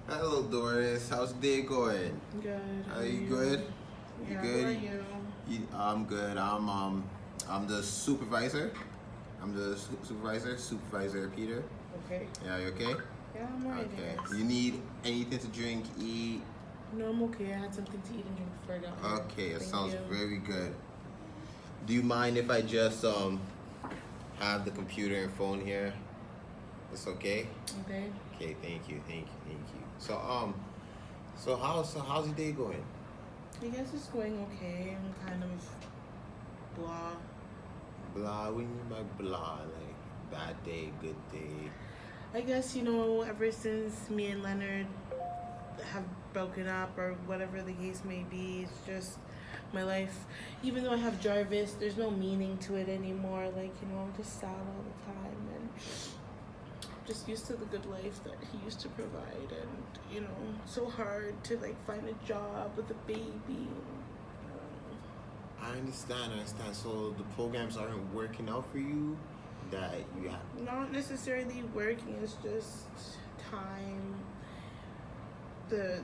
Hello, Doris. How's the day going? Good. How Are are you you? good? You Yeah. Who are good? you? I'm good. I'm the supervisor. I'm the supervisor. Supervisor Peter. Okay. Yeah, you okay? Yeah, I'm alright, I Okay. guess. You need anything to drink, eat? No, I'm okay. I had something to eat and drink before I got here. Okay, it Thank sounds you. very good. Do you mind if I just have the computer and phone here? It's okay. Okay. Okay. Thank you. So how's your day going? I guess it's going okay. I'm kind of blah. Blah. What do you mean by blah? Like bad day, good day. I guess, ever since me and Leonard have broken up or whatever the case may be, it's just my life. Even though I have Jarvis, there's no meaning to it anymore. Like, I'm just sad all the time. And just used to the good life that he used to provide, and so hard to like find a job with a baby. I understand. So the programs aren't working out for you. That you have. Not necessarily working, it's just time. The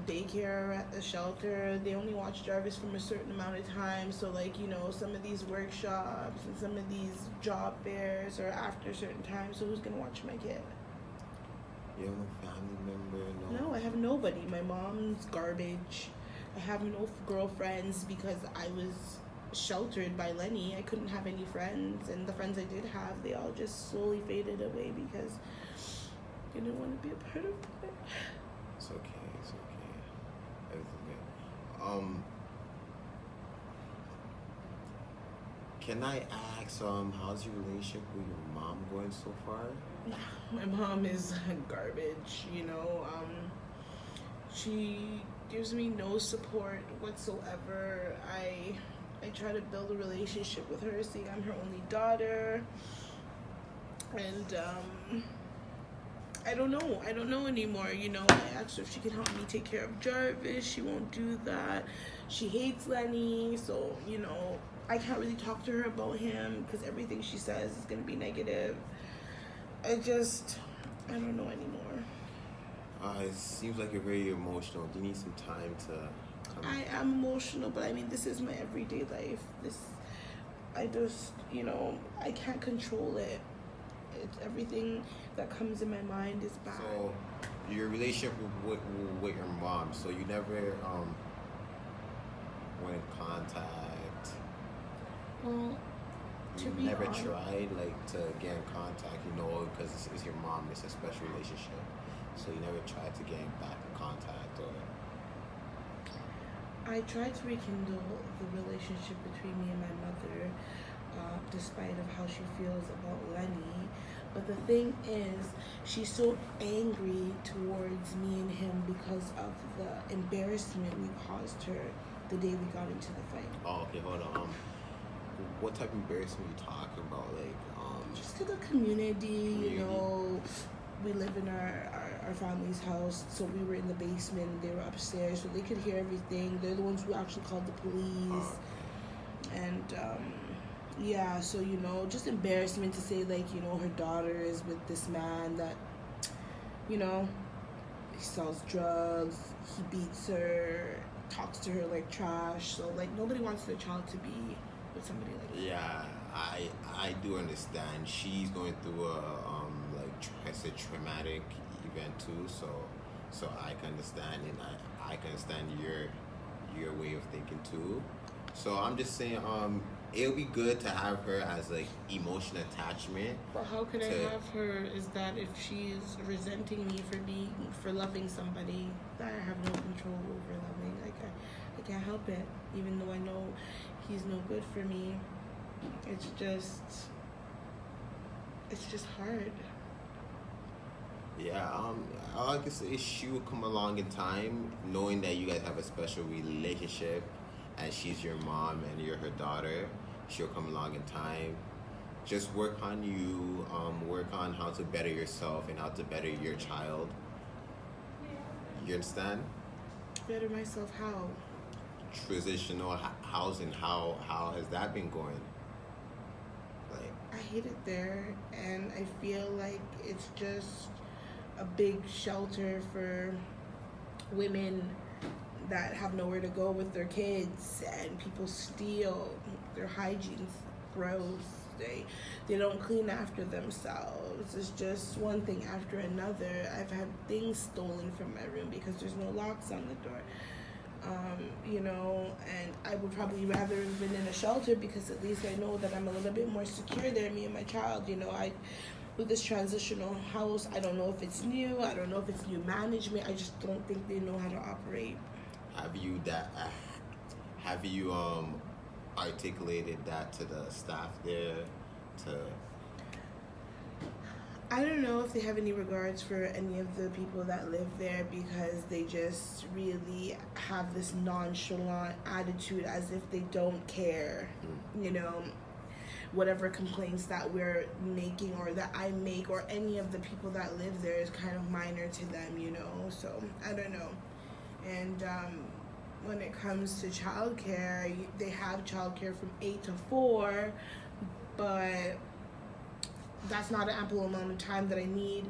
daycare at the shelter, they only watch Jarvis from a certain amount of time, so like some of these workshops and some of these job fairs are after a certain time, so who's gonna watch my kid? You have no family member, no. No, I have nobody. My mom's garbage. I have no girlfriends because I was sheltered by Lenny. I couldn't have any friends, and the friends I did have, they all just slowly faded away because they didn't want to be a part of it. It's okay. It's okay. Everything good. Can I ask how's your relationship with your mom going so far? My mom is garbage. She gives me no support whatsoever. I try to build a relationship with her, seeing I'm her only daughter, and I don't know. I don't know anymore. I asked her if she can help me take care of Jarvis. She won't do that. She hates Lenny, so I can't really talk to her about him because everything she says is gonna be negative. I don't know anymore. It seems like you're very emotional. Do you need some time to come? I am emotional, but I mean, this is my everyday life. I just, I can't control it. It's everything that comes in my mind is bad. So, your relationship with your mom. So you never went in contact. Well, to You be never honest, tried like to get in contact. Because it's your mom. It's a special relationship. So you never tried to get back in contact or. I tried to rekindle the relationship between me and my mother, despite of how she feels about Lenny. But the thing is, she's so angry towards me and him because of the embarrassment we caused her the day we got into the fight. Oh, okay. Hold on. What type of embarrassment are you talking about? Like, Just to the community, community? we live in our family's house, so we were in the basement and they were upstairs, so they could hear everything. They're the ones who actually called the police. And yeah, so just embarrassment to say, like, her daughter is with this man that you know he sells drugs, he beats her, talks to her like trash, so like nobody wants their child to be with somebody like that. Yeah, I do understand. She's going through a it's a traumatic event too. So I can understand, and I can understand your way of thinking too. So I'm just saying, it'll be good to have her as like emotional attachment. But how could I To have her is that if she's resenting me for loving somebody that I have no control over loving, like I can't help it, even though I know he's no good for me. It's just hard. yeah, all I can say is she will come along in time, knowing that you guys have a special relationship, and she's your mom and you're her daughter. She'll come along in time. Just work on you, work on how to better yourself and how to better your child. You understand? Better myself how? Transitional housing, how has that been going? Like, I hate it there, and I feel like it's just a big shelter for women that have nowhere to go with their kids, and people steal. Their hygiene's gross. They don't clean after themselves. It's just one thing after another. I've had things stolen from my room because there's no locks on the door. And I would probably rather have been in a shelter because at least I know that I'm a little bit more secure there, me and my child. With this transitional house, I don't know if it's new. I don't know if it's new management. I just don't think they know how to operate. Have you articulated that to the staff there? I don't know if they have any regards for any of the people that live there because they just really have this nonchalant attitude as if they don't care. Whatever complaints that we're making or that I make or any of the people that live there is kind of minor to them, so I don't know. And when it comes to childcare, they have childcare from 8 to 4, but that's not an ample amount of time that I need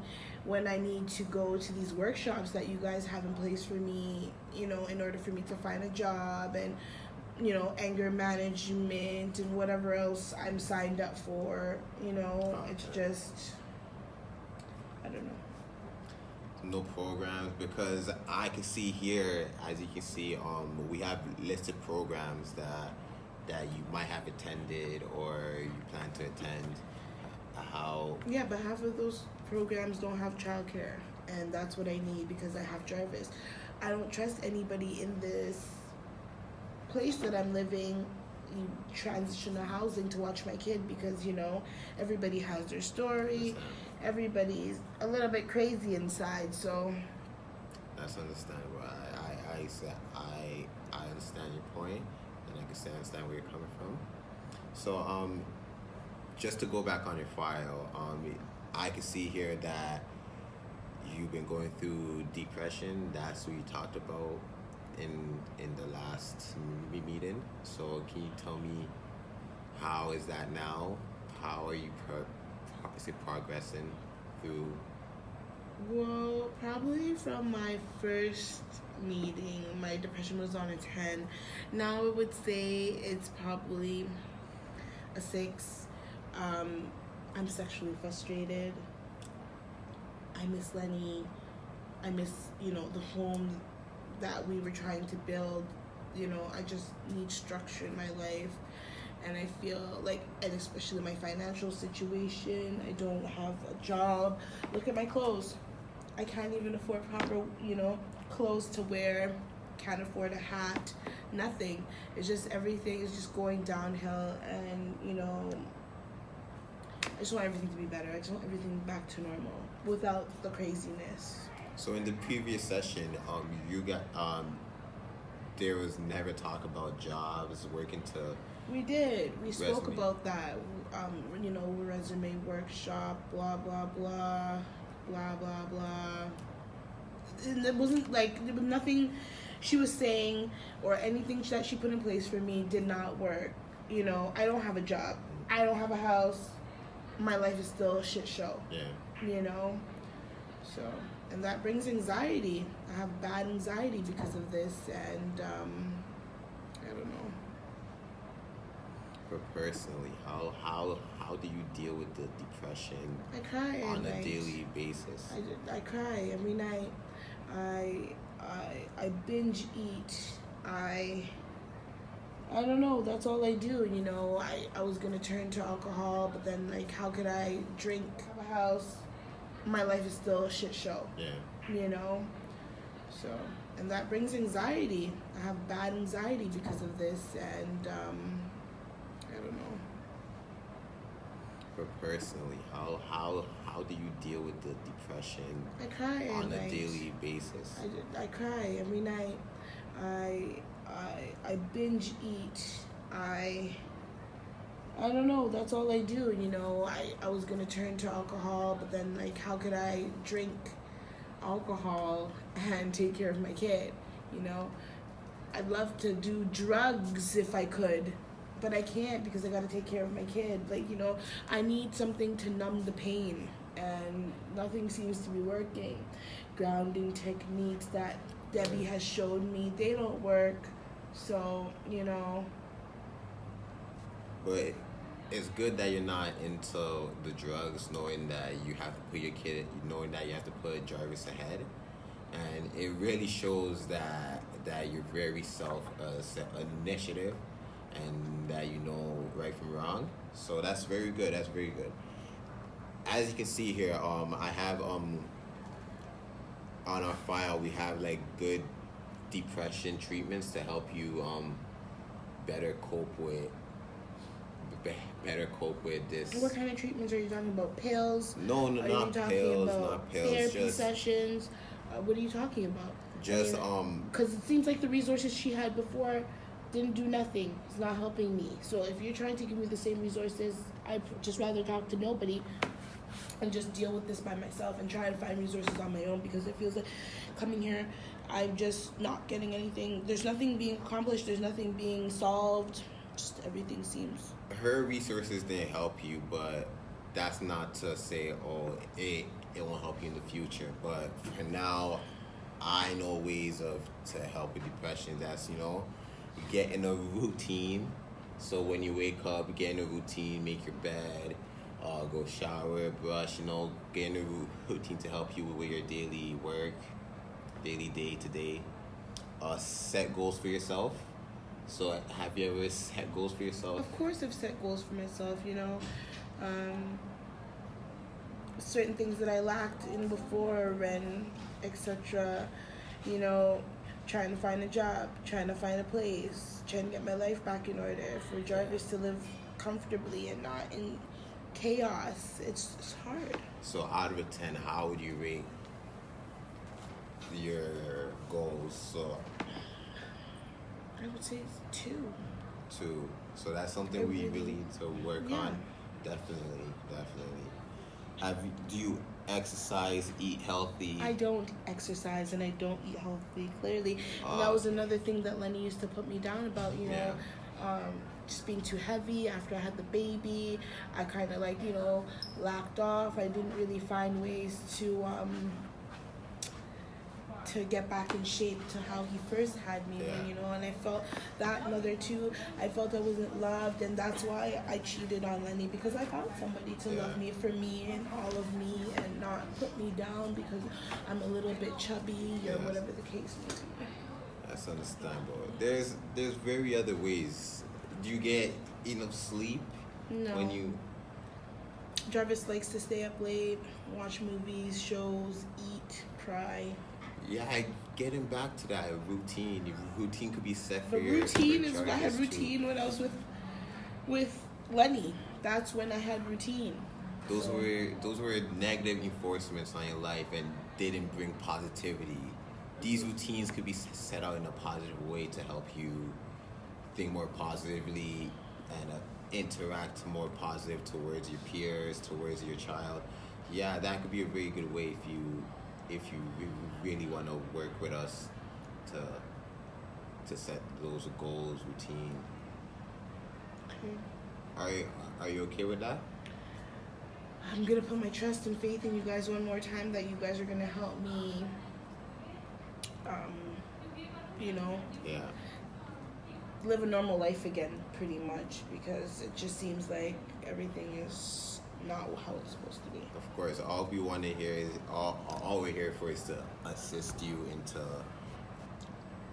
when I need to go to these workshops that you guys have in place for me, in order for me to find a job and, anger management and whatever else I'm signed up for, It's just, I don't know. No programs, because I can see here, as you can see, we have listed programs that you might have attended or you plan to attend. Yeah, but half of those programs don't have childcare, and that's what I need because I have Jarvis. I don't trust anybody in this place that I'm living, transitional housing, to watch my kid because everybody has their story. Everybody's a little bit crazy inside, so that's understandable. I understand your point, and I can understand where you're coming from. So just to go back on your file, I can see here that you've been going through depression. That's what you talked about in the last meeting. So can you tell me, how is that now? How are you progressing through? Well, probably from my first meeting, my depression was on a 10. Now I would say it's probably a 6. I'm sexually frustrated. I miss Lenny. I miss, the home that we were trying to build. I just need structure in my life. And I feel like, and especially my financial situation, I don't have a job. Look at my clothes. I can't even afford proper, clothes to wear. Can't afford a hat. Nothing. It's just everything is just going downhill. And, I just want everything to be better. I just want everything back to normal without the craziness. So in the previous session, you got there was never talk about jobs, working to. We did. We spoke resume. about that. Resume workshop, blah blah blah, blah blah blah. And it wasn't like there was nothing she was saying or anything that she put in place for me did not work. I don't have a job. I don't have a house. My life is still a shit show. Yeah. So, and that brings anxiety. I have bad anxiety because of this, and I don't know. But personally, how do you deal with the depression? I cry on a daily basis. I cry every night. I binge eat. I don't know. That's all I do. I was gonna turn to alcohol, but then how could I drink? Have a house. My life is still a shit show. Yeah. So, and that brings anxiety. I have bad anxiety because of this, and I don't know. But personally, how do you deal with the depression? I cry on a night. daily basis. I cry every night. I binge eat. I don't know. That's all I do. I was gonna turn to alcohol, but then how could I drink alcohol and take care of my kid? I'd love to do drugs if I could, but I can't because I gotta take care of my kid. I need something to numb the pain. and nothing seems to be working. Grounding techniques that Debbie has showed me, they don't work. So, But it's good that you're not into the drugs, knowing that you have to put your kid, knowing that you have to put Jarvis ahead, and it really shows that you're very initiative, and that you know right from wrong. So that's very good. That's very good. As you can see here, I have on our file we have like good depression treatments to help you better cope with better cope with this. What kind of treatments are you talking about? Pills? No, no, are not you talking pills, about not pills. therapy Just sessions? What are you talking about? just because it seems like the resources she had before didn't do nothing. It's not helping me. So if you're trying to give me the same resources, I'd just rather talk to nobody and just deal with this by myself and try and find resources on my own, because it feels like coming here, I'm just not getting anything. There's nothing being accomplished. There's nothing being solved. Just everything seems. her resources didn't help you, but that's not to say it won't help you in the future. But for now, I know ways to help with depression. That's get in a routine. So when you wake up, get in a routine, make your bed, go shower, brush. Get in a routine to help you with your daily work, daily day to day. Set goals for yourself. So have you ever set goals for yourself? Of course, I've set goals for myself. Certain things that I lacked in before and etc. Trying to find a job, trying to find a place, trying to get my life back in order for Jarvis to live comfortably and not in chaos. It's hard. So out of a 10, how would you rate your goals? So I would say it's 2. 2. So that's something we really need to work on. Definitely. Do you exercise, eat healthy? I don't exercise and I don't eat healthy, clearly. And that was another thing that Lenny used to put me down about, just being too heavy after I had the baby. I kind of lacked off. I didn't really find ways to get back in shape to how he first had me, and I felt that another too. I felt I wasn't loved, and that's why I cheated on Lenny, because I found somebody to love me for me and all of me and not put me down because I'm a little bit chubby or whatever the case may be. That's understandable. There's very other ways. Do you get enough sleep? No. When you Jarvis likes to stay up late, watch movies, shows, eat, cry. Yeah, getting back to that routine. Your routine could be set for the your routine is for I had Jarvis, routine too. when I was with Lenny. That's when I had routine. Those were negative enforcements on your life and didn't bring positivity. These routines could be set out in a positive way to help you think more positively and interact more positive towards your peers, towards your child. Yeah, that could be a very good way if you really want to work with us to set those goals, routine. Okay. Are you okay with that? I'm gonna put my trust and faith in you guys one more time that you guys are gonna help me. Yeah. Live a normal life again, pretty much, because it just seems like everything is not how it's supposed to be. Of course, all we want to hear is all we're here for is to assist you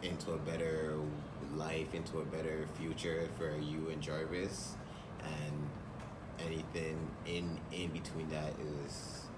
into a better life, into a better future for you and Jarvis, and anything in between that is